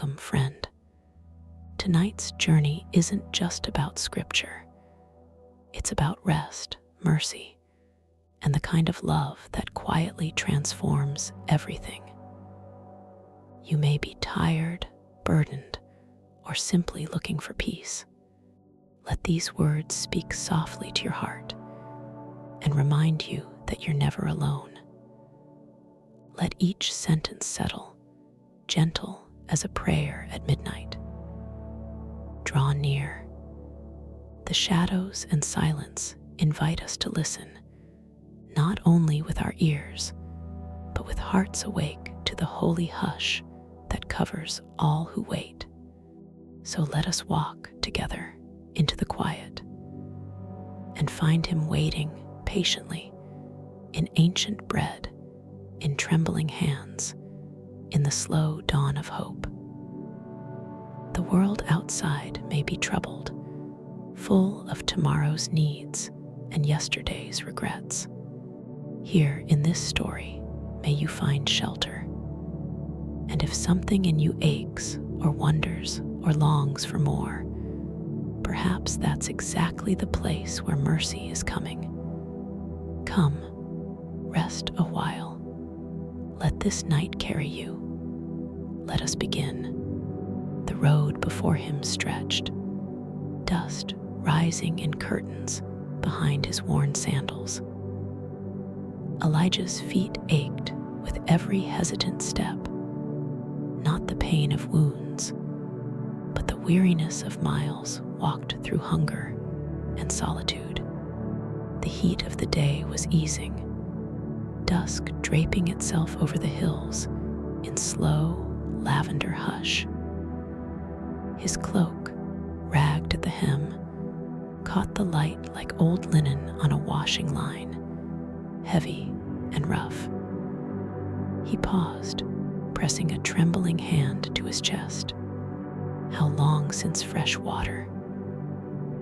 Welcome, friend. Tonight's journey isn't just about scripture. It's about rest, mercy, and the kind of love that quietly transforms everything. You may be tired, burdened, or simply looking for peace. Let these words speak softly to your heart and remind you that you're never alone. Let each sentence settle, gentle as a prayer at midnight. Draw near. The shadows and silence invite us to listen, not only with our ears, but with hearts awake to the holy hush that covers all who wait. So let us walk together into the quiet and find him waiting patiently in ancient bread, in trembling hands, in the slow dawn of hope. The world outside may be troubled, full of tomorrow's needs and yesterday's regrets. Here in this story, may you find shelter. And if something in you aches or wonders or longs for more, perhaps that's exactly the place where mercy is coming. Come, rest a while. Let this night carry you. Let us begin. The road before him stretched, dust rising in curtains behind his worn sandals. Elijah's feet ached with every hesitant step, not the pain of wounds, but the weariness of miles walked through hunger and solitude. The heat of the day was easing, dusk draping itself over the hills in slow lavender hush. His cloak, ragged at the hem, caught the light like old linen on a washing line, heavy and rough. He paused, pressing a trembling hand to his chest. How long since fresh water?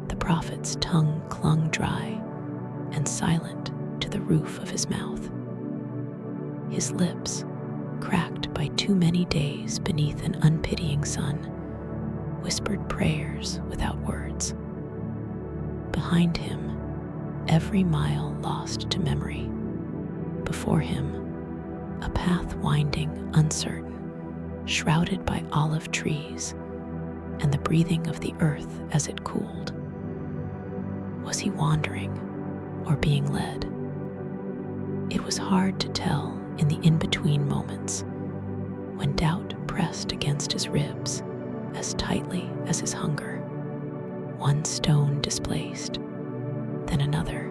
The prophet's tongue clung dry and silent to the roof of his mouth. His lips, cracked by too many days beneath an unpitying sun, whispered prayers without words. Behind him, every mile lost to memory. Before him, a path winding, uncertain, shrouded by olive trees and the breathing of the earth as it cooled. Was he wandering or being led? It was hard to tell in the in-between moments, when doubt pressed against his ribs as tightly as his hunger. One stone displaced, then another.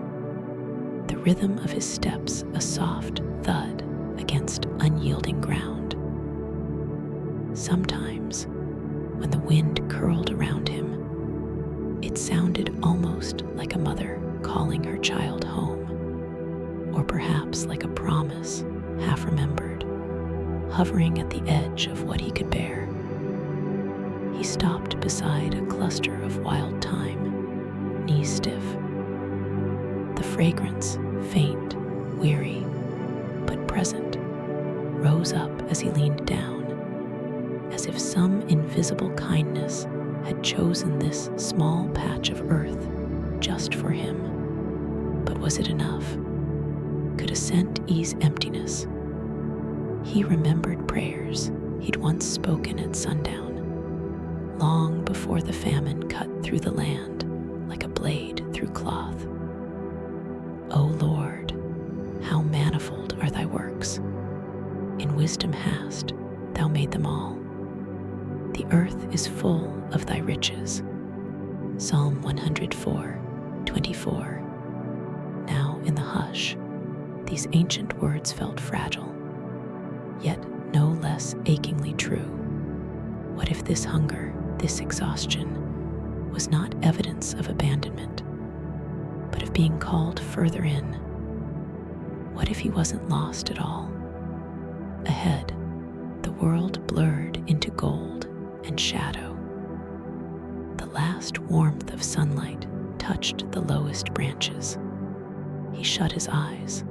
The rhythm of his steps a soft thud against unyielding ground. Sometimes, when the wind curled around him, it sounded almost like a mother calling her child home, or perhaps like a promise half remembered, hovering at the edge of what he could bear. He stopped beside a cluster of wild thyme, knee stiff. The fragrance, faint, weary, but present, rose up as he leaned down, as if some invisible kindness had chosen this small patch of earth just for him. But was it enough? Could a scent ease emptiness? He remembered prayers he'd once spoken at sundown, long before the famine cut through the land like a blade through cloth. O Lord, how manifold are thy works. In wisdom hast thou made them all. The earth is full of thy riches. Psalm 104:24. Now in the hush, these ancient words felt fragile, yet no less achingly true. What if this hunger, this exhaustion, was not evidence of abandonment, but of being called further in? What if he wasn't lost at all? Ahead, the world blurred into gold and shadow. The last warmth of sunlight touched the lowest branches. He shut his eyes,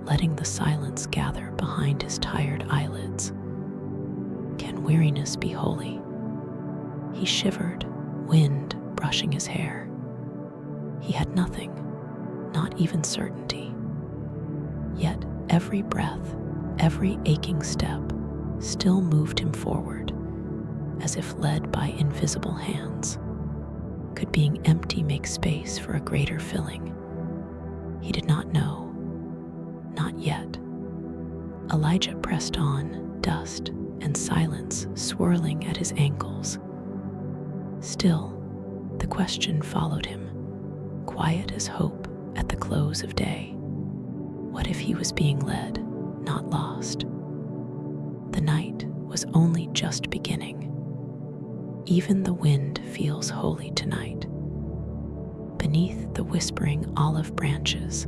letting the silence gather behind his tired eyelids. Can weariness be holy. He shivered, wind brushing his hair. He had nothing, not even certainty. Yet every breath, every aching step still moved him forward, as if led by invisible hands. Could being empty make space for a greater filling? He did not know. Not yet. Elijah pressed on, dust and silence swirling at his ankles. Still, the question followed him, quiet as hope at the close of day. What if he was being led, not lost? The night was only just beginning. Even the wind feels holy tonight. Beneath the whispering olive branches,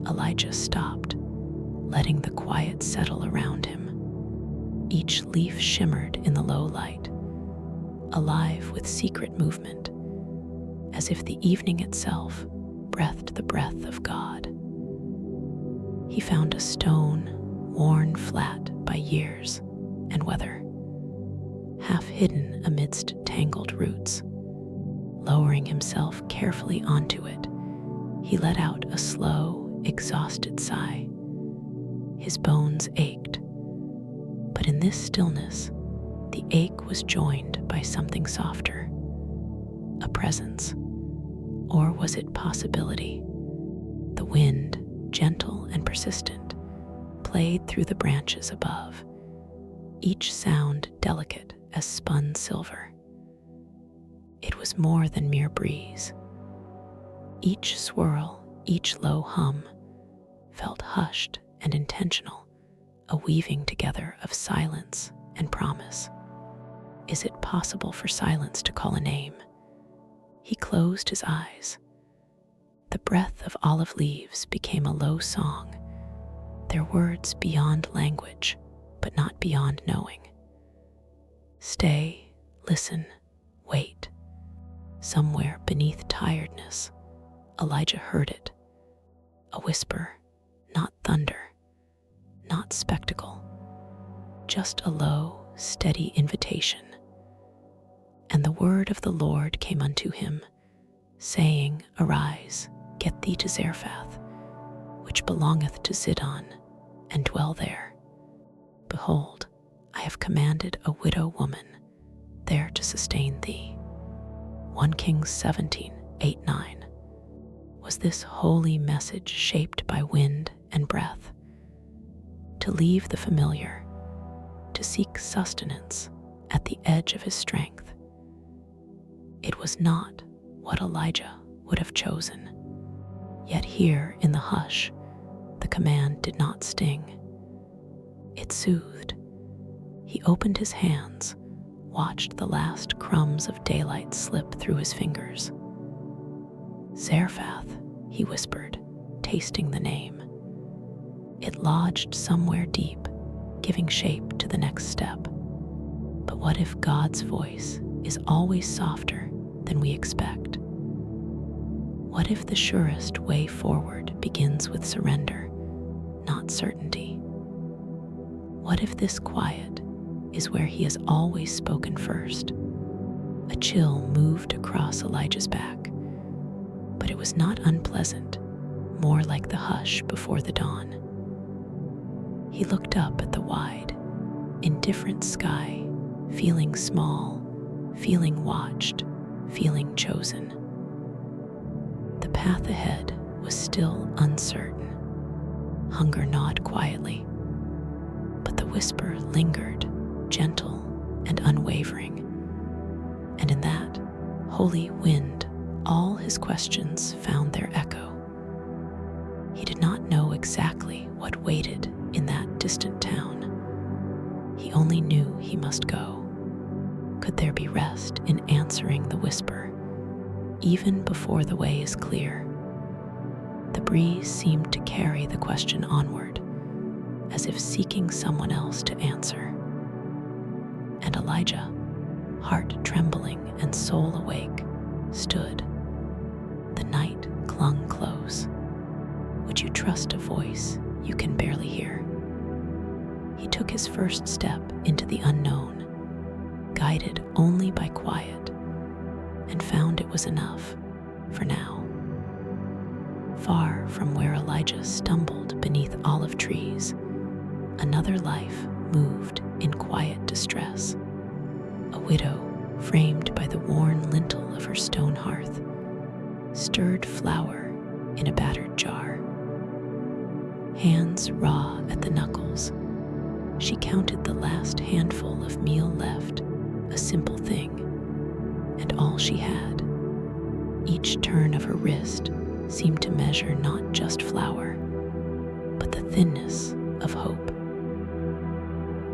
Elijah stopped, letting the quiet settle around him. Each leaf shimmered in the low light, alive with secret movement, as if the evening itself breathed the breath of God. He found a stone worn flat by years and weather, half hidden amidst tangled roots. Lowering himself carefully onto it, he let out a slow, exhausted sigh. His bones ached, but in this stillness, the ache was joined by something softer, a presence. Or was it possibility? The wind, gentle and persistent, played through the branches above, each sound delicate as spun silver. It was more than mere breeze. Each swirl, each low hum, felt hushed and intentional, a weaving together of silence and promise. Is it possible for silence to call a name? He closed his eyes. The breath of olive leaves became a low song, their words beyond language, but not beyond knowing. Stay, listen, wait. Somewhere beneath tiredness, Elijah heard it. A whisper, not thunder, not spectacle, just a low, steady invitation. And the word of the Lord came unto him, saying, Arise, get thee to Zarephath, which belongeth to Zidon, and dwell there. Behold, I have commanded a widow woman there to sustain thee. 1 Kings 17:8-9. Was this holy message shaped by wind and breath? To leave the familiar, to seek sustenance at the edge of his strength. It was not what Elijah would have chosen. Yet here in the hush, the command did not sting. It soothed. He opened his hands, watched the last crumbs of daylight slip through his fingers. Zarephath, he whispered, tasting the name. It lodged somewhere deep, giving shape to the next step. But what if God's voice is always softer than we expect? What if the surest way forward begins with surrender, not certainty? What if this quiet is where he has always spoken first? A chill moved across Elijah's back, but it was not unpleasant, more like the hush before the dawn. He looked up at the wide, indifferent sky, feeling small, feeling watched, feeling chosen. The path ahead was still uncertain. Hunger gnawed quietly, but the whisper lingered, gentle and unwavering. And in that holy wind, all his questions found their echo. He did not know exactly what waited in that distant town. He only knew he must go. Could there be rest in answering the whisper, even before the way is clear? The breeze seemed to carry the question onward, as if seeking someone else to answer. And Elijah, heart trembling and soul awake, stood. The night clung close. Would you trust a voice you can barely hear? He took his first step into the unknown, guided only by quiet, and found it was enough for now. Far from where Elijah stumbled beneath olive trees, another life moved in quiet distress. A widow, framed by the worn lintel of her stone hearth, stirred flour in a battered jar. Hands raw at the knuckles, she counted the last handful of meal left, a simple thing, and all she had. Each turn of her wrist seemed to measure not just flour, but the thinness of hope.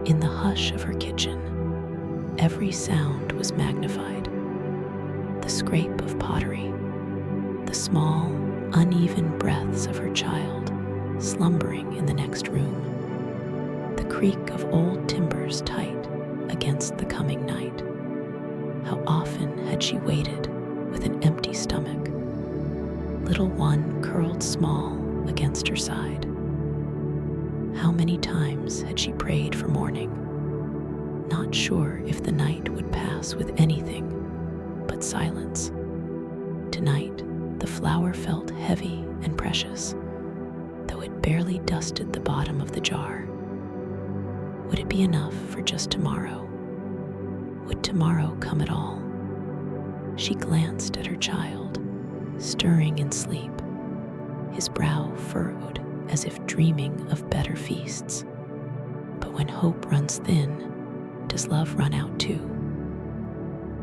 In the hush of her kitchen, every sound was magnified. The scrape of pottery, the small, uneven breaths of her child slumbering in the next room, the creak of old timbers tight against the coming night. How often had she waited with an empty stomach, little one curled small against her side? How many times had she prayed for morning, not sure if the night would pass with anything but silence? Tonight, the flour felt heavy and precious, though it barely dusted the bottom of the jar. Would it be enough for just tomorrow? Would tomorrow come at all? She glanced at her child, stirring in sleep, his brow furrowed as if dreaming of better feasts. But when hope runs thin, does love run out too?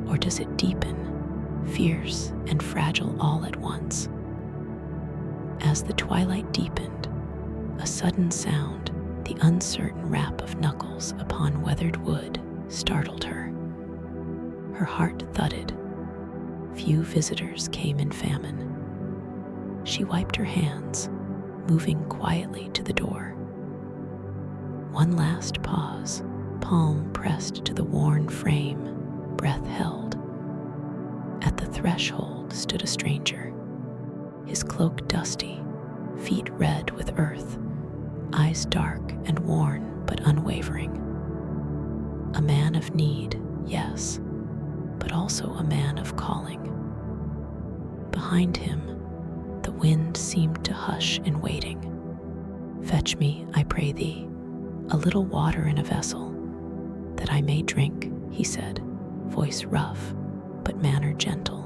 Or does it deepen, fierce and fragile all at once? As the twilight deepened, a sudden sound, the uncertain rap of knuckles upon weathered wood, startled her. Her heart thudded. Few visitors came in famine. She wiped her hands, moving quietly to the door. One last pause, palm pressed to the worn frame, breath held. At the threshold stood a stranger, his cloak dusty, feet red with earth, eyes dark and worn but unwavering. A man of need, yes, but also a man of calling. Behind him, the wind seemed to hush in waiting. "Fetch me, I pray thee, a little water in a vessel, that I may drink," he said, voice rough, but manner gentle.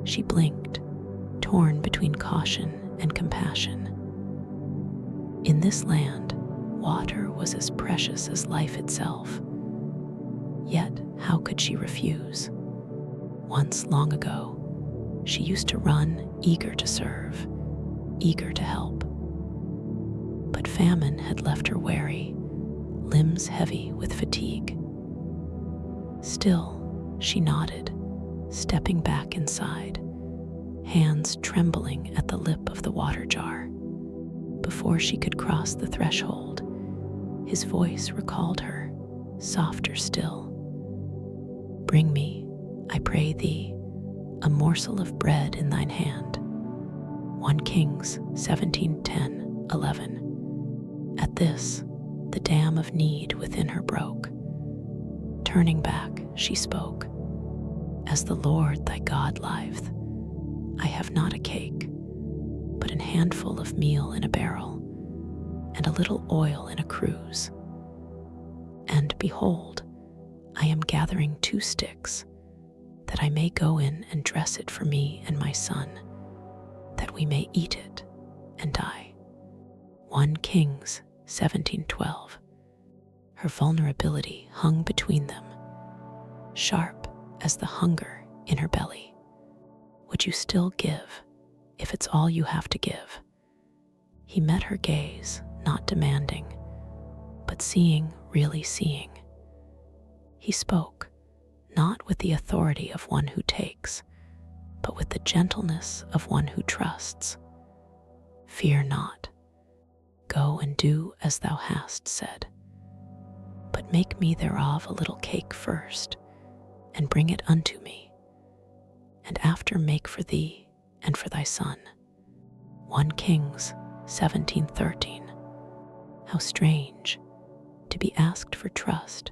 She blinked, torn between caution and compassion. In this land, water was as precious as life itself. Yet, how could she refuse? Once, long ago, she used to run, eager to serve, eager to help. But famine had left her weary, limbs heavy with fatigue. Still, she nodded, stepping back inside, hands trembling at the lip of the water jar. Before she could cross the threshold, his voice recalled her, softer still. "Bring me, I pray thee, a morsel of bread in thine hand." 1 Kings 17:10-11. At this, the dam of need within her broke. Turning back, she spoke, "As the Lord thy God liveth, I have not a cake, but an handful of meal in a barrel, and a little oil in a cruse. And behold, I am gathering 2 sticks, that I may go in and dress it for me and my son, that we may eat it and die." 1 Kings 17:12. Her vulnerability hung between them, sharp as the hunger in her belly. "Would you still give, if it's all you have to give?" He met her gaze, not demanding, but seeing, really seeing. He spoke, not with the authority of one who takes, but with the gentleness of one who trusts. "Fear not. Go and do as thou hast said. But make me thereof a little cake first, and bring it unto me, and after make for thee and for thy son." 1 Kings 17:13. How strange to be asked for trust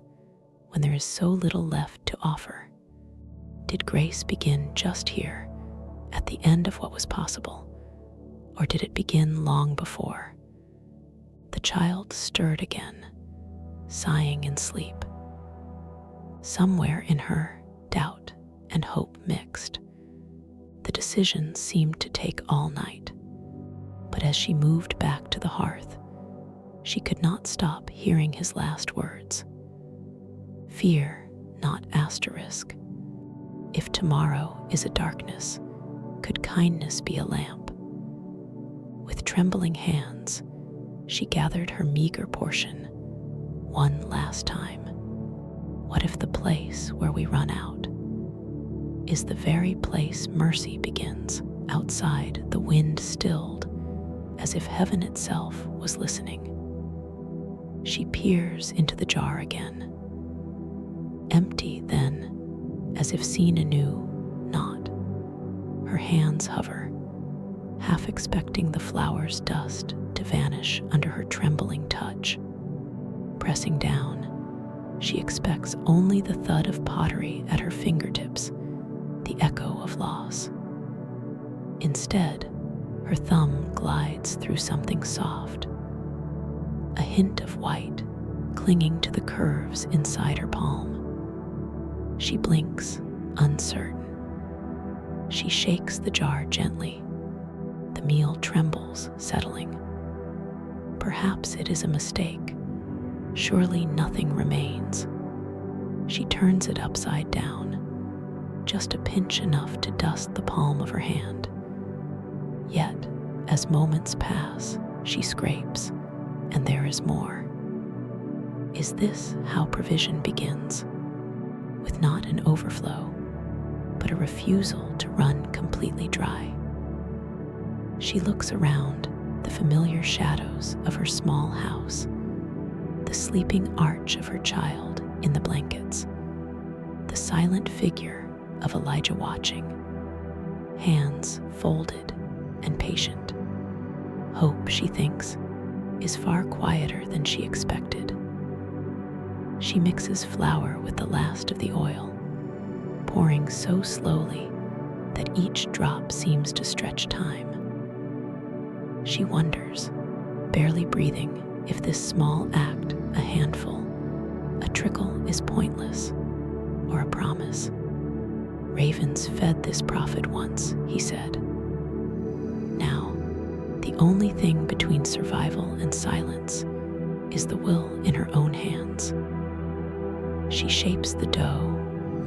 when there is so little left to offer? Did grace begin just here, at the end of what was possible, or did it begin long before? The child stirred again, sighing in sleep. Somewhere in her, doubt and hope mixed. The decision seemed to take all night, but as she moved back to the hearth, she could not stop hearing his last words. Fear, not asterisk. If tomorrow is a darkness, could kindness be a lamp? With trembling hands, she gathered her meager portion, one last time. What if the place where we run out is the very place mercy begins? Outside, the wind stilled, as if heaven itself was listening. She peers into the jar again. Empty then, as if seen anew, not. Her hands hover, half expecting the flower's dust to vanish under her trembling touch. Pressing down, she expects only the thud of pottery at her fingertips, the echo of loss. Instead, her thumb glides through something soft, a hint of white clinging to the curves inside her palm. She blinks, uncertain. She shakes the jar gently. The meal trembles, settling. Perhaps it is a mistake. Surely nothing remains. She turns it upside down, just a pinch enough to dust the palm of her hand. Yet, as moments pass, she scrapes, and there is more. Is this how provision begins? With not an overflow, but a refusal to run completely dry. She looks around the familiar shadows of her small house, the sleeping arch of her child in the blankets, the silent figure of Elijah watching, hands folded and patient. Hope, she thinks, is far quieter than she expected. She mixes flour with the last of the oil, pouring so slowly that each drop seems to stretch time. She wonders, barely breathing, if this small act, a handful, a trickle, is pointless, or a promise. Ravens fed this prophet once, he said. Now, the only thing between survival and silence is the will in her own hands. She shapes the dough,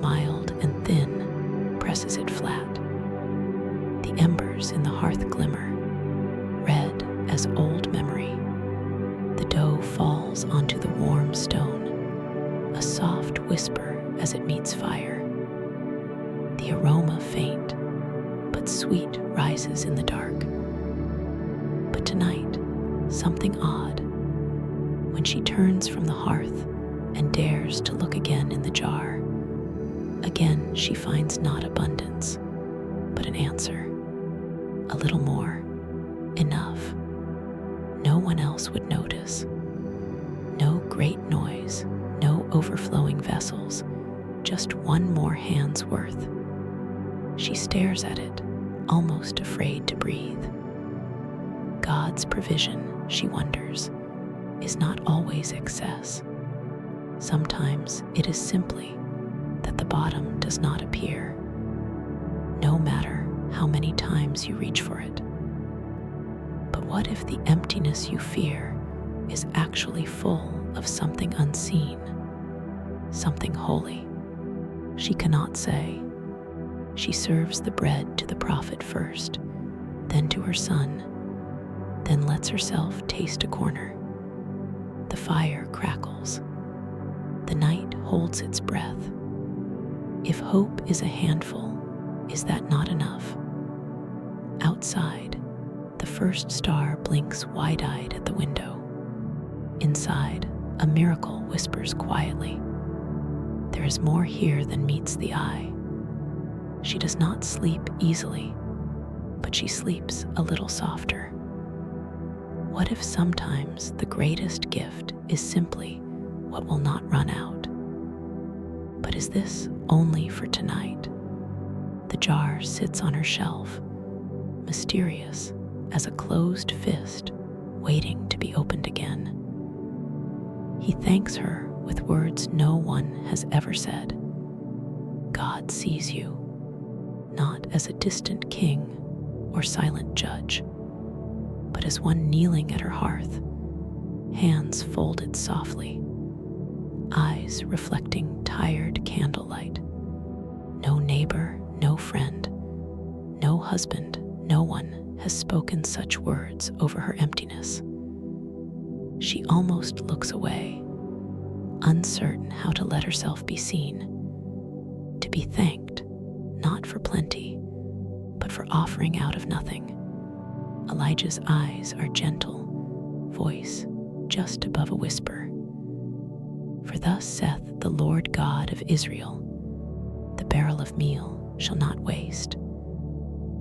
mild and thin, presses it flat. The embers in the hearth glimmer, red as old memory. The dough falls onto the warm stone, a soft whisper as it meets fire. The aroma faint, but sweet, rises in the dark. But tonight, something odd. When she turns from the hearth and dares to look again in the jar, again she finds not abundance, but an answer. A little more. Enough. No one else would notice. No great noise, no overflowing vessels, just one more hand's worth. She stares at it, almost afraid to breathe. God's provision, she wonders, is not always excess. Sometimes it is simply that the bottom does not appear, no matter how many times you reach for it. But what if the emptiness you fear is actually full of something unseen, something holy? She cannot say. She serves the bread to the prophet first, then to her son, then lets herself taste a corner. The fire crackles. The night holds its breath. If hope is a handful, is that not enough? Outside, the first star blinks wide-eyed at the window. Inside, a miracle whispers quietly. There is more here than meets the eye. She does not sleep easily, but she sleeps a little softer. What if sometimes the greatest gift is simply what will not run out? But is this only for tonight? The jar sits on her shelf, mysterious as a closed fist waiting to be opened again. He thanks her with words no one has ever said. God sees you, not as a distant king or silent judge, but as one kneeling at her hearth, hands folded softly, eyes reflecting tired candlelight. No neighbor, no friend, no husband, no one has spoken such words over her emptiness. She almost looks away, uncertain how to let herself be seen, to be thanked, not for plenty, but for offering out of nothing. Elijah's eyes are gentle, voice just above a whisper. For thus saith the Lord God of Israel, the barrel of meal shall not waste,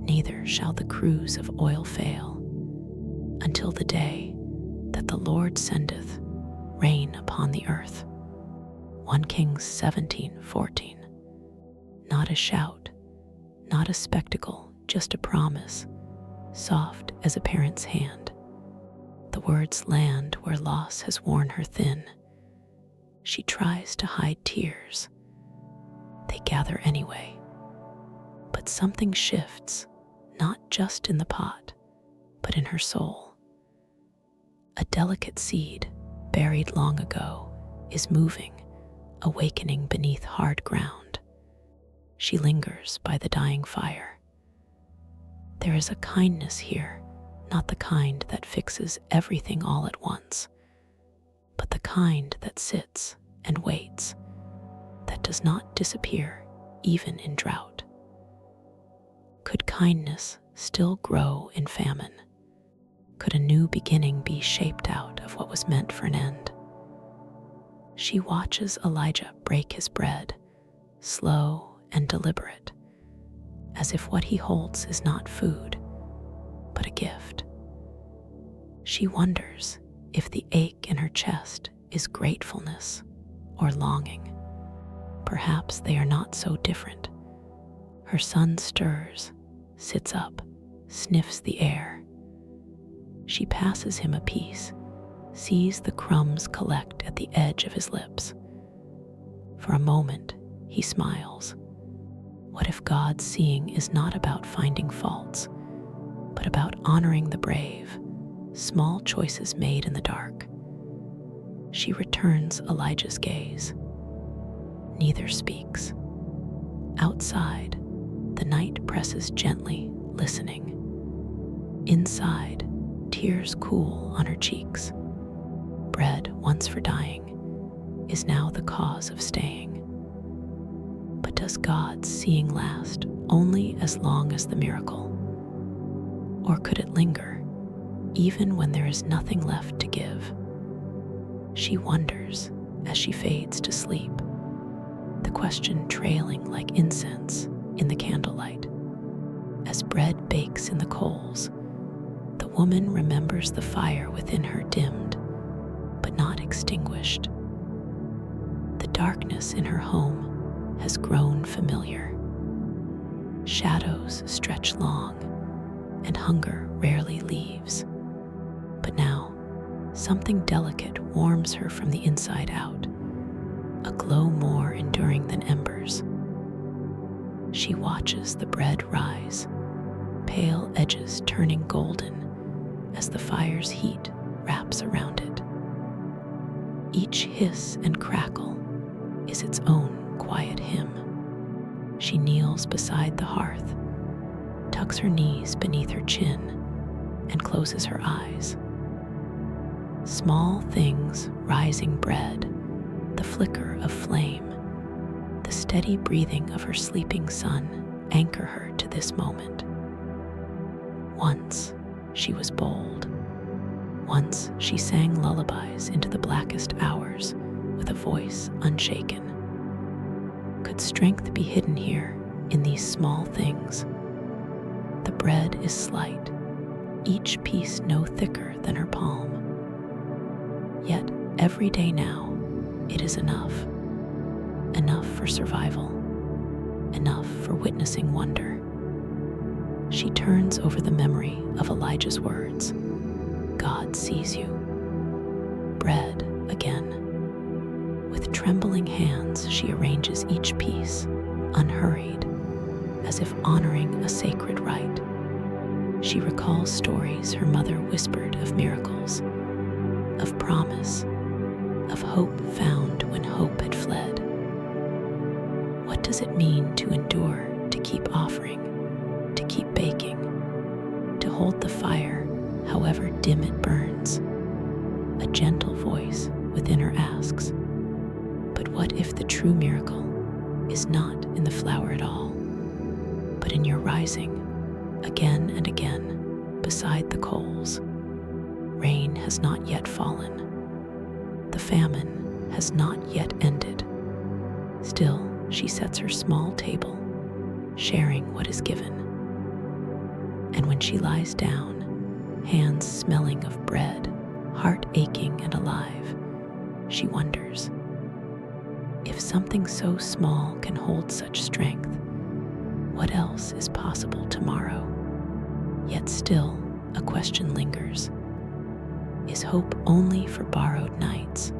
neither shall the cruse of oil fail, until the day that the Lord sendeth rain upon the earth. 1 Kings 17:14. Not a shout, not a spectacle, just a promise, soft as a parent's hand. The words land where loss has worn her thin. She tries to hide tears. They gather anyway. But something shifts, not just in the pot, but in her soul. A delicate seed, buried long ago, is moving, awakening beneath hard ground. She lingers by the dying fire. There is a kindness here, not the kind that fixes everything all at once, but the kind that sits and waits, that does not disappear even in drought. Could kindness still grow in famine? Could a new beginning be shaped out of what was meant for an end? She watches Elijah break his bread, slow and deliberate, as if what he holds is not food, but a gift. She wonders if the ache in her chest is gratefulness or longing. Perhaps they are not so different. Her son stirs, sits up, sniffs the air. She passes him a piece, sees the crumbs collect at the edge of his lips. For a moment, he smiles. What if God's seeing is not about finding faults, but about honoring the brave, small choices made in the dark? She returns Elijah's gaze. Neither speaks. Outside, the night presses gently, listening. Inside, tears cool on her cheeks. Bread, once for dying, is now the cause of staying. But does God's seeing last only as long as the miracle? Or could it linger, even when there is nothing left to give? She wonders as she fades to sleep, the question trailing like incense in the candlelight. As bread bakes in the coals, the woman remembers the fire within her dimmed, but not extinguished. The darkness in her home has grown familiar. Shadows stretch long, and hunger rarely leaves. But now, something delicate warms her from the inside out, a glow more enduring than embers. She watches the bread rise, pale edges turning golden as the fire's heat wraps around it. Each hiss and crackle is its own quiet hymn. She kneels beside the hearth, tucks her knees beneath her chin, and closes her eyes. Small things, rising bread, the flicker of flame, the steady breathing of her sleeping son anchor her to this moment. Once she was bold. Once she sang lullabies into the blackest hours with a voice unshaken. Could strength be hidden here in these small things? The bread is slight, each piece no thicker than her palm. Yet every day now, it is enough. enough for survival, enough for witnessing wonder. She turns over the memory of Elijah's words, "God sees you." Bread again. With trembling hands, she arranges each piece, unhurried, as if honoring a sacred rite. She recalls stories her mother whispered of miracles, of promise, of hope found when hope had fled. What does it mean to endure, to keep offering, to keep baking, to hold the fire, however dim it burns? A gentle voice within her asks, but what if the true miracle is not in the flour at all, but in your rising again and again beside the coals? Rain has not yet fallen. The famine has not yet ended. Still, she sets her small table, sharing what is given. And when she lies down, hands smelling of bread, heart aching and alive, she wonders, if something so small can hold such strength, what else is possible tomorrow? Yet still, a question lingers. Is hope only for borrowed nights,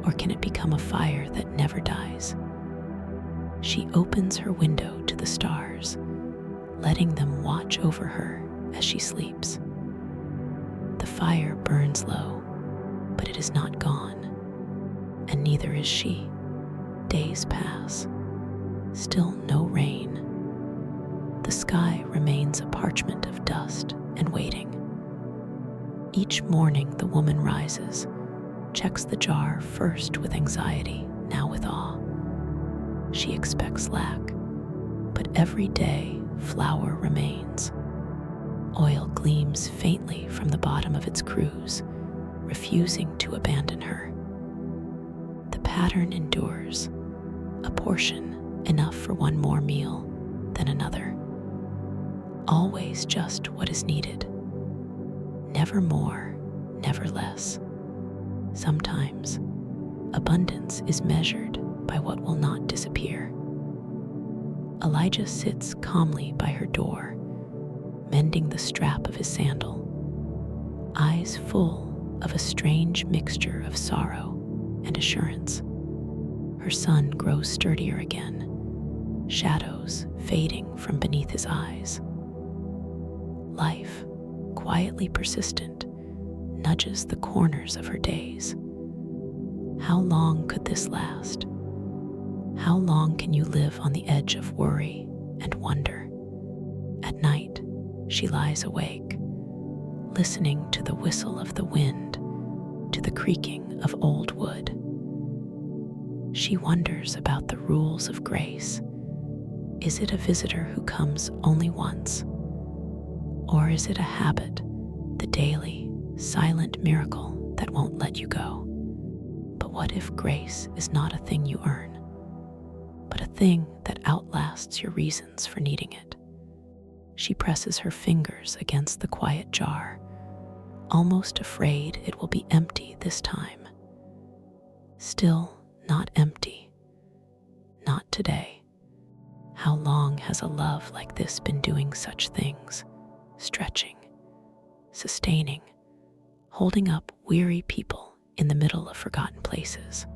or can it become a fire that never dies? She opens her window to the stars, letting them watch over her as she sleeps. The fire burns low, but it is not gone, and neither is she. Days pass, still no rain. The sky remains a parchment of dust and waiting. Each morning the woman rises, checks the jar first with anxiety, now with awe. She expects lack, but every day flour remains. Oil gleams faintly from the bottom of its cruse, refusing to abandon her. The pattern endures, a portion enough for one more meal, then another. Always just what is needed. Never more, never less. Sometimes, abundance is measured by what will not disappear. Elijah sits calmly by her door, mending the strap of his sandal, eyes full of a strange mixture of sorrow and assurance. Her son grows sturdier again, shadows fading from beneath his eyes. Life, quietly persistent, nudges the corners of her days. How long could this last? How long can you live on the edge of worry and wonder? At night, she lies awake, listening to the whistle of the wind, to the creaking of old wood. She wonders about the rules of grace. Is it a visitor who comes only once? Or is it a habit, the daily, silent miracle that won't let you go? But what if grace is not a thing you earn, but a thing that outlasts your reasons for needing it? She presses her fingers against the quiet jar, almost afraid it will be empty this time. Still not empty. Not today. How long has a love like this been doing such things? Stretching, sustaining, holding up weary people in the middle of forgotten places.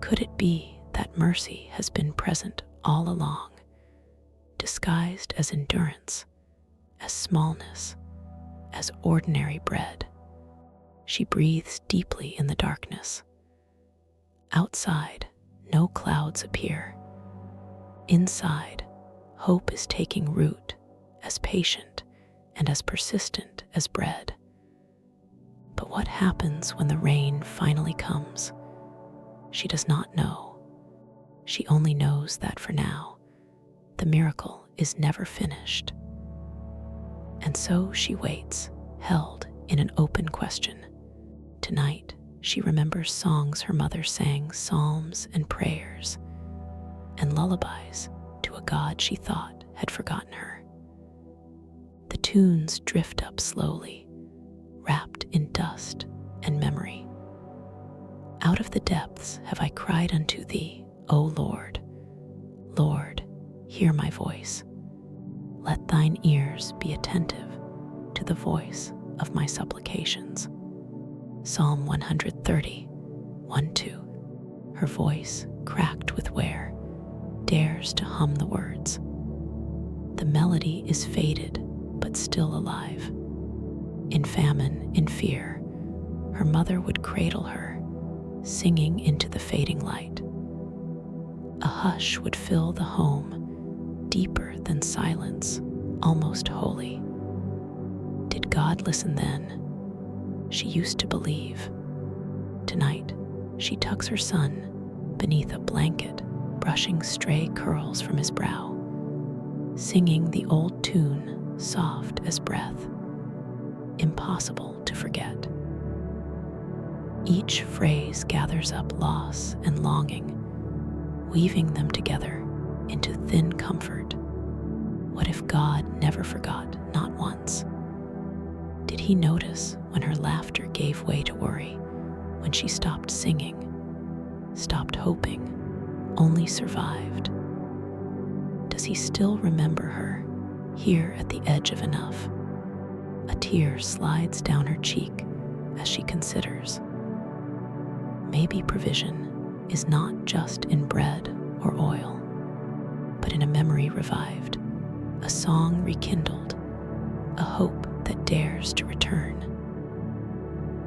Could it be that mercy has been present all along, disguised as endurance, as smallness, as ordinary bread? She breathes deeply in the darkness. Outside, no clouds appear. Inside, hope is taking root, as patient and as persistent as bread. But what happens when the rain finally comes? She does not know. She only knows that for now, the miracle is never finished. And so she waits, held in an open question. Tonight, she remembers songs her mother sang, psalms and prayers, and lullabies to a God she thought had forgotten her. The tunes drift up slowly, wrapped in dust and memory. Out of the depths have I cried unto thee, O Lord, Lord, hear my voice. Let thine ears be attentive to the voice of my supplications. Psalm 130, 1-2. Her voice, cracked with wear, dares to hum the words. The melody is faded, but still alive. In famine, in fear, her mother would cradle her, singing into the fading light. A hush would fill the home, deeper than silence, almost holy. Did God listen then? She used to believe. Tonight, she tucks her son beneath a blanket, brushing stray curls from his brow, singing the old tune, soft as breath, impossible to forget. Each phrase gathers up loss and longing, weaving them together into thin comfort. What if God never forgot, not once? Did he notice when her laughter gave way to worry, when she stopped singing, stopped hoping, only survived? Does he still remember her, here at the edge of enough? A tear slides down her cheek as she considers. Maybe provision is not just in bread or oil, but in a memory revived, a song rekindled, a hope that dares to return.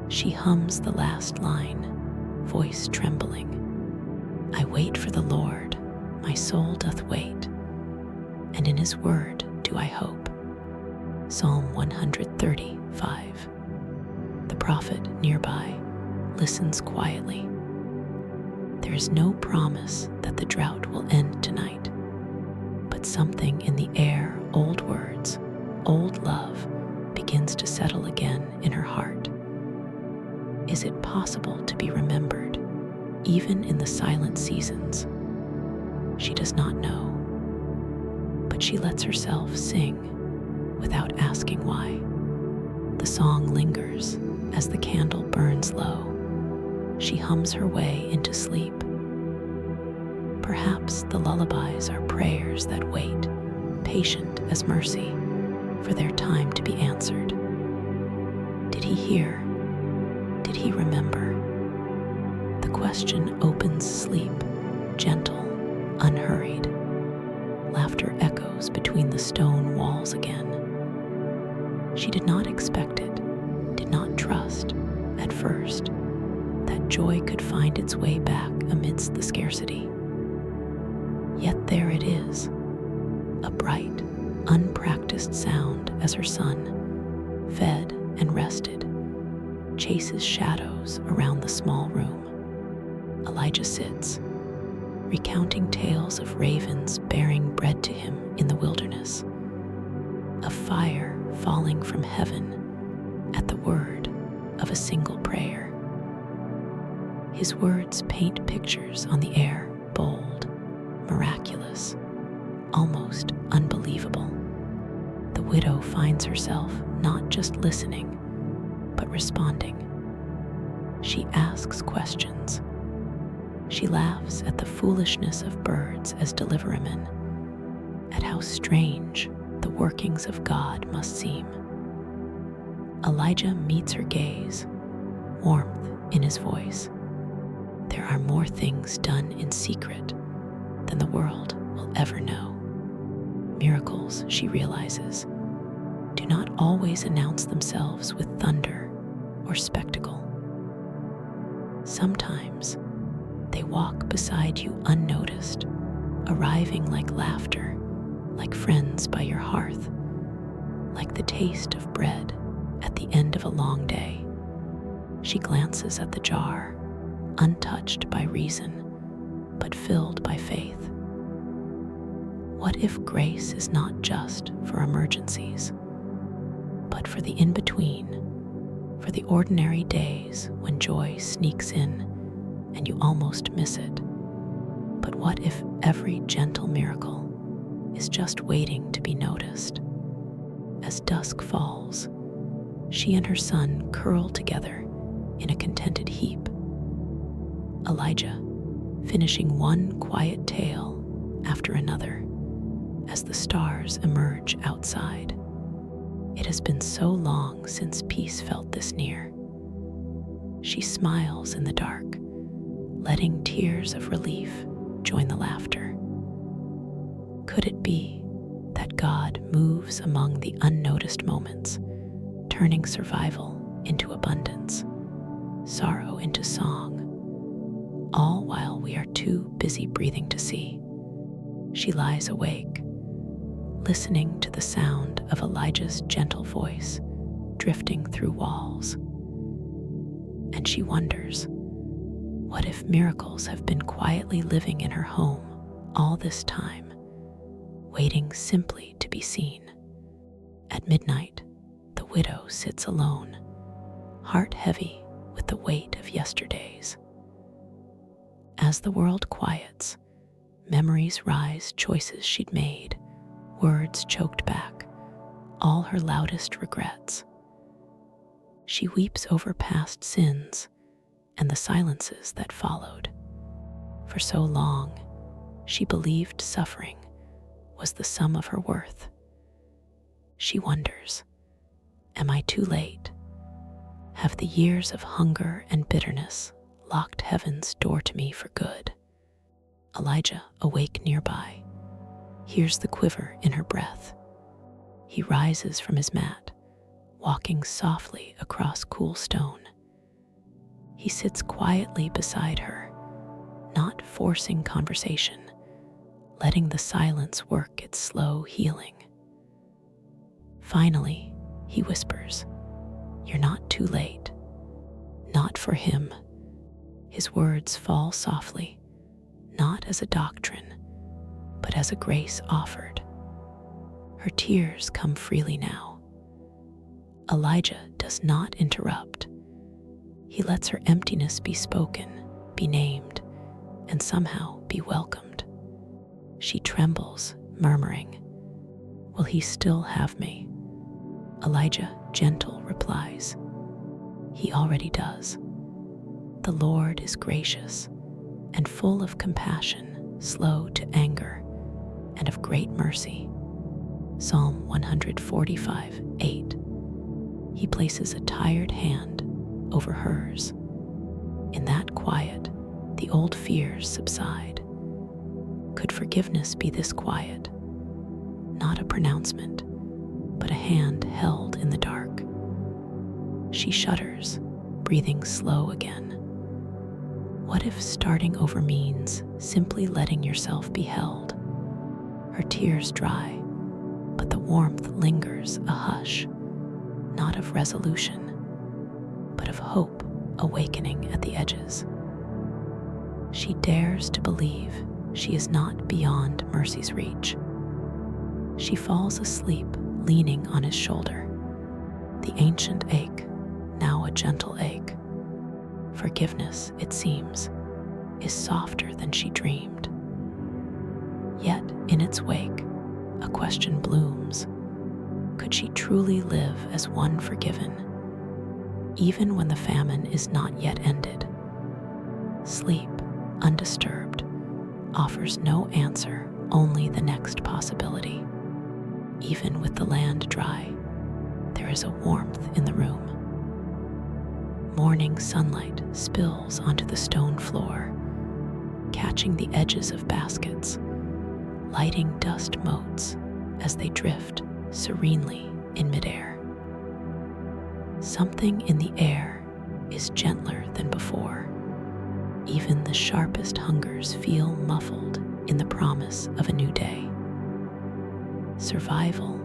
She hums the last line, voice trembling. I wait for the Lord, my soul doth wait, and in his word do I hope. Psalm 135. The prophet nearby listens quietly. There is no promise that the drought will end tonight, but something in the air, old words, old love, begins to settle again in her heart. Is it possible to be remembered, even in the silent seasons? She does not know, but she lets herself sing without asking why. The song lingers as the candle burns low. She hums her way into sleep. Perhaps the lullabies are prayers that wait, patient as mercy, for their time to be answered. Did he hear? Did he remember? The question opens sleep, gentle, unhurried. Laughter echoes between the stone walls again. She did not expect it, did not trust, at first, that joy could find its way back amidst the scarcity. Yet there it is, a bright, unpracticed sound as her son, fed and rested, chases shadows around the small room. Elijah sits, recounting tales of ravens bearing bread to him in the wilderness, of fire falling from heaven at the word of a single prayer. His words paint pictures on the air, bold, miraculous, almost unbelievable. The widow finds herself not just listening, but responding. She asks questions. She laughs at the foolishness of birds as deliverermen, at how strange the workings of God must seem. Elijah meets her gaze, warmth in his voice. There are more things done in secret than the world will ever know. Miracles, she realizes, do not always announce themselves with thunder or spectacle. Sometimes they walk beside you unnoticed, arriving like laughter, like friends by your hearth, like the taste of bread at the end of a long day. She glances at the jar, untouched by reason, but filled by faith. What if grace is not just for emergencies, but for the in-between, for the ordinary days when joy sneaks in and you almost miss it? But what if every gentle miracle is just waiting to be noticed? As dusk falls, she and her son curl together in a contented heap. Elijah, finishing one quiet tale after another as the stars emerge outside. It has been so long since peace felt this near. She smiles in the dark, letting tears of relief join the laughter. Could it be that God moves among the unnoticed moments, turning survival into abundance, sorrow into song, all while we are too busy breathing to see? She lies awake, listening to the sound of Elijah's gentle voice drifting through walls. And she wonders, what if miracles have been quietly living in her home all this time, waiting simply to be seen? At midnight, the widow sits alone, heart heavy with the weight of yesterdays. As the world quiets, memories rise, choices she'd made, words choked back, all her loudest regrets. She weeps over past sins and the silences that followed. For so long, she believed suffering was the sum of her worth. She wonders, am I too late? Have the years of hunger and bitterness locked heaven's door to me for good? Elijah, awake nearby, hears the quiver in her breath. He rises from his mat, walking softly across cool stone. He sits quietly beside her, not forcing conversation, letting the silence work its slow healing. Finally, he whispers, "You're not too late." Not for him. His words fall softly, not as a doctrine, but as a grace offered. Her tears come freely now. Elijah does not interrupt. He lets her emptiness be spoken, be named, and somehow be welcomed. She trembles, murmuring, "Will he still have me?" Elijah, gentle, replies, "He already does. The Lord is gracious and full of compassion, slow to anger, and of great mercy." Psalm 145:8. He places a tired hand over hers. In that quiet, the old fears subside. Could forgiveness be this quiet? Not a pronouncement, but a hand held in the dark. She shudders, breathing slow again. What if starting over means simply letting yourself be held? Her tears dry, but the warmth lingers, a hush, not of resolution, but of hope awakening at the edges. She dares to believe she is not beyond mercy's reach. She falls asleep, leaning on his shoulder. The ancient ache, now a gentle ache. Forgiveness, it seems, is softer than she dreamed. Yet, in its wake, a question blooms. Could she truly live as one forgiven, even when the famine is not yet ended? Sleep, undisturbed, offers no answer, only the next possibility. Even with the land dry, there is a warmth in the room. Morning sunlight spills onto the stone floor, catching the edges of baskets, lighting dust motes as they drift serenely in midair. Something in the air is gentler than before. Even the sharpest hungers feel muffled in the promise of a new day. Survival,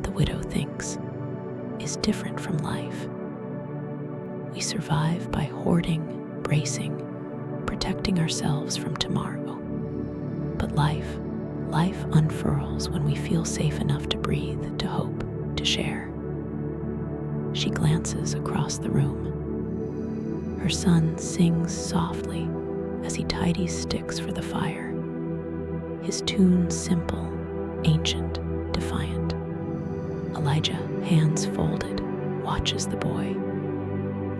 the widow thinks, is different from life. We survive by hoarding, bracing, protecting ourselves from tomorrow. But life unfurls when we feel safe enough to breathe, to hope, to share. She glances across the room. Her son sings softly as he tidies sticks for the fire. His tune simple, ancient, defiant. Elijah, hands folded, watches the boy,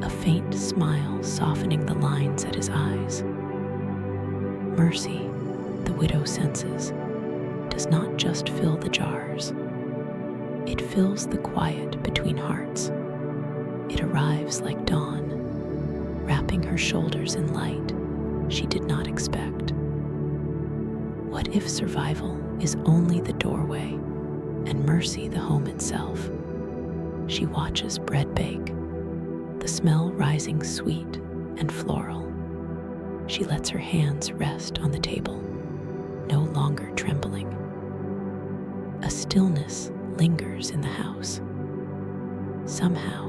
a faint smile softening the lines at his eyes. Mercy, the widow senses, does not just fill the jars. It fills the quiet between hearts. It arrives like dawn, wrapping her shoulders in light she did not expect. What if survival is only the doorway and mercy the home itself? She watches bread bake, the smell rising sweet and floral. She lets her hands rest on the table, no longer trembling. A stillness lingers in the house. Somehow,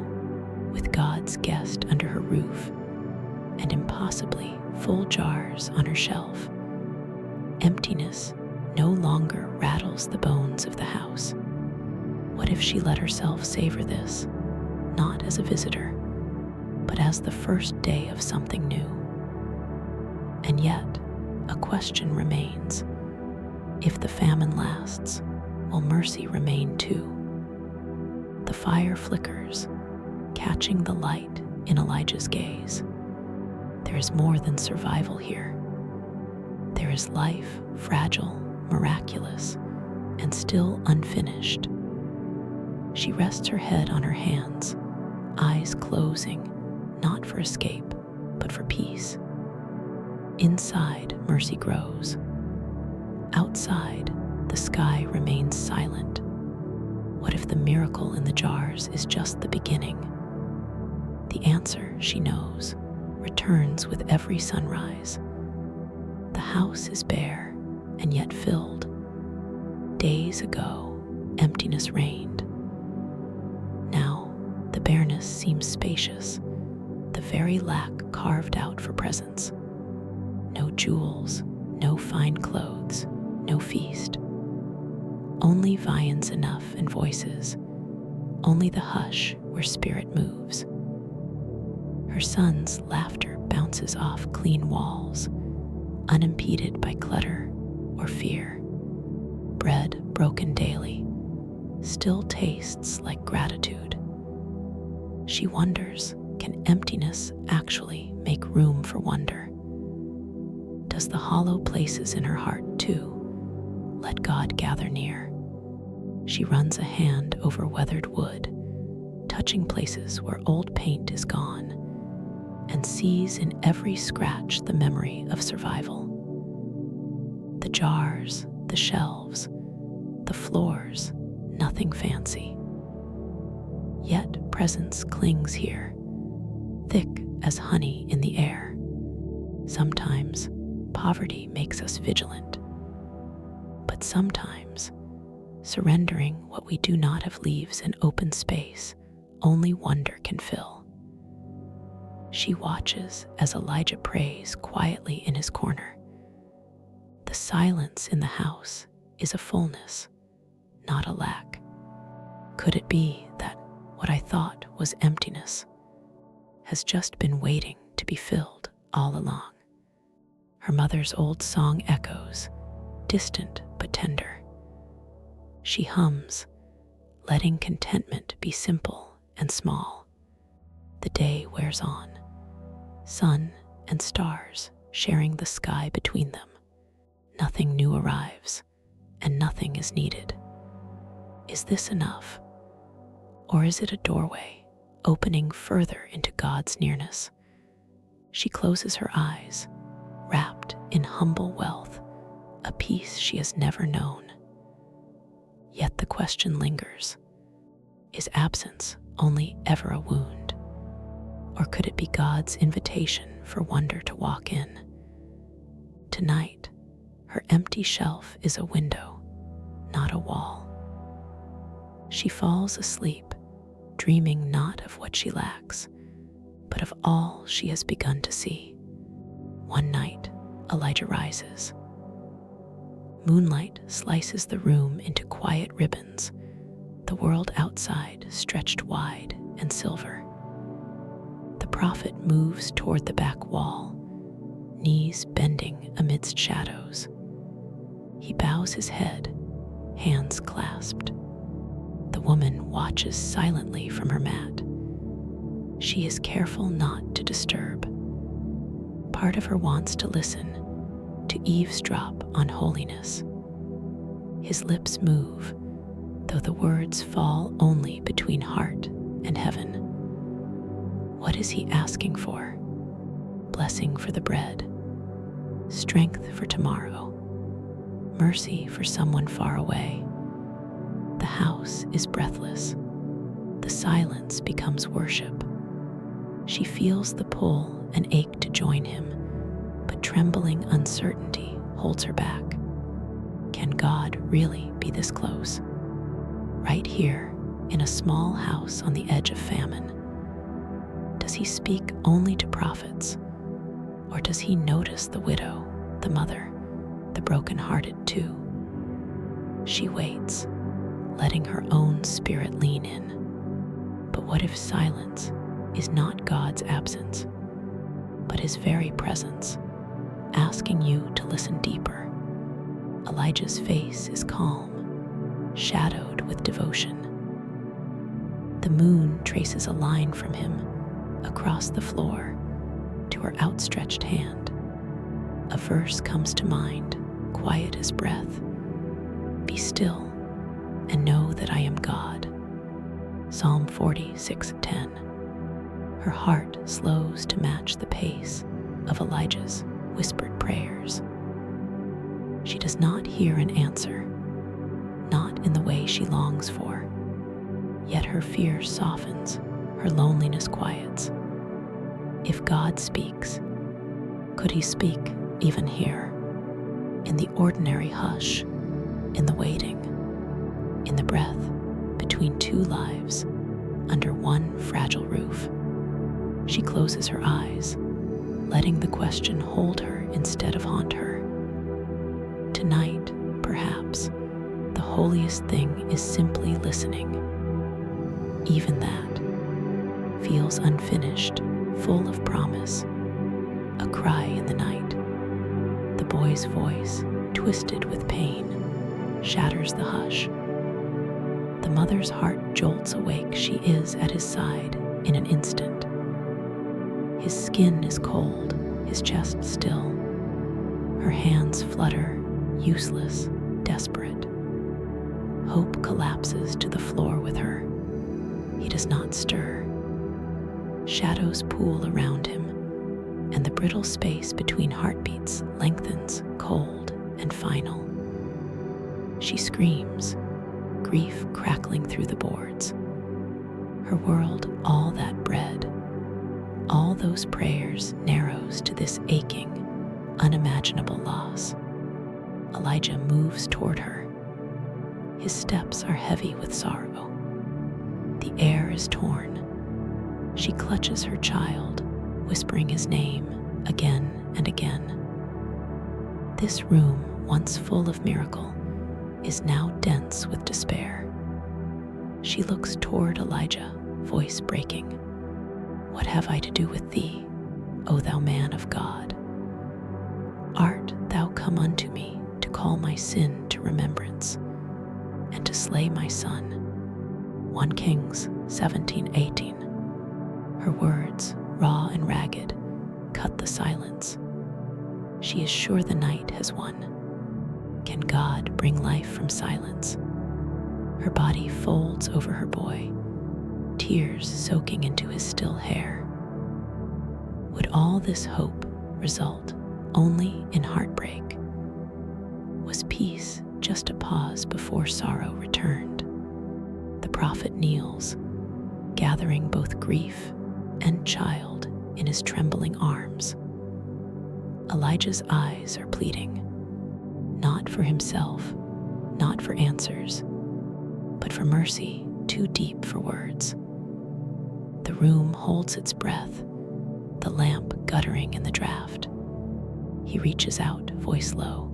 with God's guest under her roof and impossibly full jars on her shelf, emptiness no longer rattles the bones of the house. What if she let herself savor this, not as a visitor, but as the first day of something new? And yet, a question remains. If the famine lasts, will mercy remain too? The fire flickers, catching the light in Elijah's gaze. There is more than survival here. There is life, fragile, miraculous, and still unfinished. She rests her head on her hands, eyes closing, not for escape, but for peace. Inside, mercy grows. Outside, the sky remains silent. What if the miracle in the jars is just the beginning? The answer, she knows, returns with every sunrise. The house is bare and yet filled. Days ago, emptiness reigned. Now, the bareness seems spacious, the very lack carved out for presents. No jewels, no fine clothes, no feast. Only viands enough and voices, only the hush where spirit moves. Her son's laughter bounces off clean walls, unimpeded by clutter or fear. Bread broken daily still tastes like gratitude. She wonders, can emptiness actually make room for wonder? Does the hollow places in her heart, too, let God gather near? She runs a hand over weathered wood, touching places where old paint is gone, and sees in every scratch the memory of survival. The jars, the shelves, the floors, nothing fancy. Yet presence clings here, thick as honey in the air. Sometimes poverty makes us vigilant, but sometimes surrendering what we do not have leaves an open space only wonder can fill. She watches as Elijah prays quietly in his corner. The silence in the house is a fullness, not a lack. Could it be that what I thought was emptiness has just been waiting to be filled all along? Her mother's old song echoes, distant but tender. She hums, letting contentment be simple and small. The day wears on, sun and stars sharing the sky between them. Nothing new arrives, and nothing is needed. Is this enough? Or is it a doorway opening further into God's nearness? She closes her eyes, wrapped in humble wealth, a peace she has never known. Yet the question lingers. Is absence only ever a wound? Or could it be God's invitation for wonder to walk in? Tonight, her empty shelf is a window, not a wall. She falls asleep, dreaming not of what she lacks, but of all she has begun to see. One night, Elijah rises. Moonlight slices the room into quiet ribbons, the world outside stretched wide and silver. The prophet moves toward the back wall, knees bending amidst shadows. He bows his head, hands clasped. The woman watches silently from her mat. She is careful not to disturb. Part of her wants to listen, to eavesdrop on holiness. His lips move, though the words fall only between heart and heaven. What is he asking for? Blessing for the bread, strength for tomorrow, mercy for someone far away. The house is breathless. The silence becomes worship. She feels the pull and ache to join him, but trembling uncertainty holds her back. Can God really be this close? Right here, in a small house on the edge of famine. Does he speak only to prophets? Or does he notice the widow, the mother, the broken-hearted too? She waits, letting her own spirit lean in. But what if silence is not God's absence, but his very presence, asking you to listen deeper? Elijah's face is calm, shadowed with devotion. The moon traces a line from him across the floor to her outstretched hand. A verse comes to mind, quiet as breath. Be still and know that I am God. Psalm 46:10. Her heart slows to match the pace of Elijah's whispered prayers. She does not hear an answer, not in the way she longs for. Yet her fear softens, her loneliness quiets. If God speaks, could he speak even here? In the ordinary hush, in the waiting, in the breath between two lives, under one fragile roof. She closes her eyes, letting the question hold her instead of haunt her. Tonight, perhaps, the holiest thing is simply listening. Even that feels unfinished, full of promise. A cry in the night. The boy's voice, twisted with pain, shatters the hush. The mother's heart jolts awake. She is at his side in an instant. His skin is cold, his chest still. Her hands flutter, useless, desperate. Hope collapses to the floor with her. He does not stir. Shadows pool around him, and the brittle space between heartbeats lengthens, cold and final. She screams, grief crackling through the boards. Her world, all that bread, all those prayers, narrows to this aching, unimaginable loss. Elijah moves toward her. His steps are heavy with sorrow. The air is torn. She clutches her child, whispering his name again and again. This room, once full of miracle, is now dense with despair. She looks toward Elijah, voice breaking. What have I to do with thee, O thou man of God? Art thou come unto me to call my sin to remembrance, and to slay my son? 1 Kings 17:18. Her words, raw and ragged, cut the silence. She is sure the night has won. Can God bring life from silence? Her body folds over her boy, tears soaking into his still hair. Would all this hope result only in heartbreak? Was peace just a pause before sorrow returned? The prophet kneels, gathering both grief and child in his trembling arms. Elijah's eyes are pleading, not for himself, not for answers, but for mercy too deep for words. The room holds its breath, the lamp guttering in the draught. He reaches out, voice low.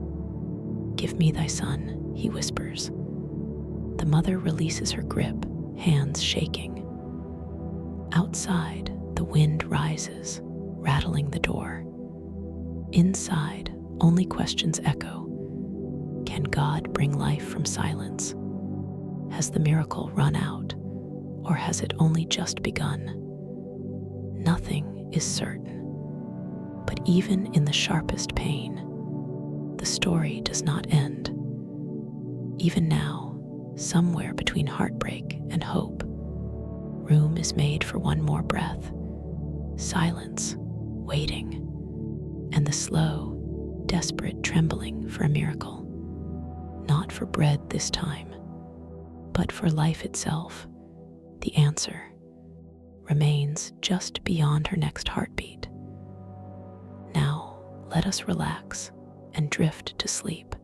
Give me thy son, he whispers. The mother releases her grip, hands shaking. Outside, the wind rises, rattling the door. Inside, only questions echo. Can God bring life from silence? Has the miracle run out, or has it only just begun? Nothing is certain, but even in the sharpest pain, the story does not end. Even now, somewhere between heartbreak and hope, room is made for one more breath, silence, waiting, and the slow, desperate trembling for a miracle. Not for bread this time, but for life itself. The answer remains just beyond her next heartbeat. Now, let us relax and drift to sleep.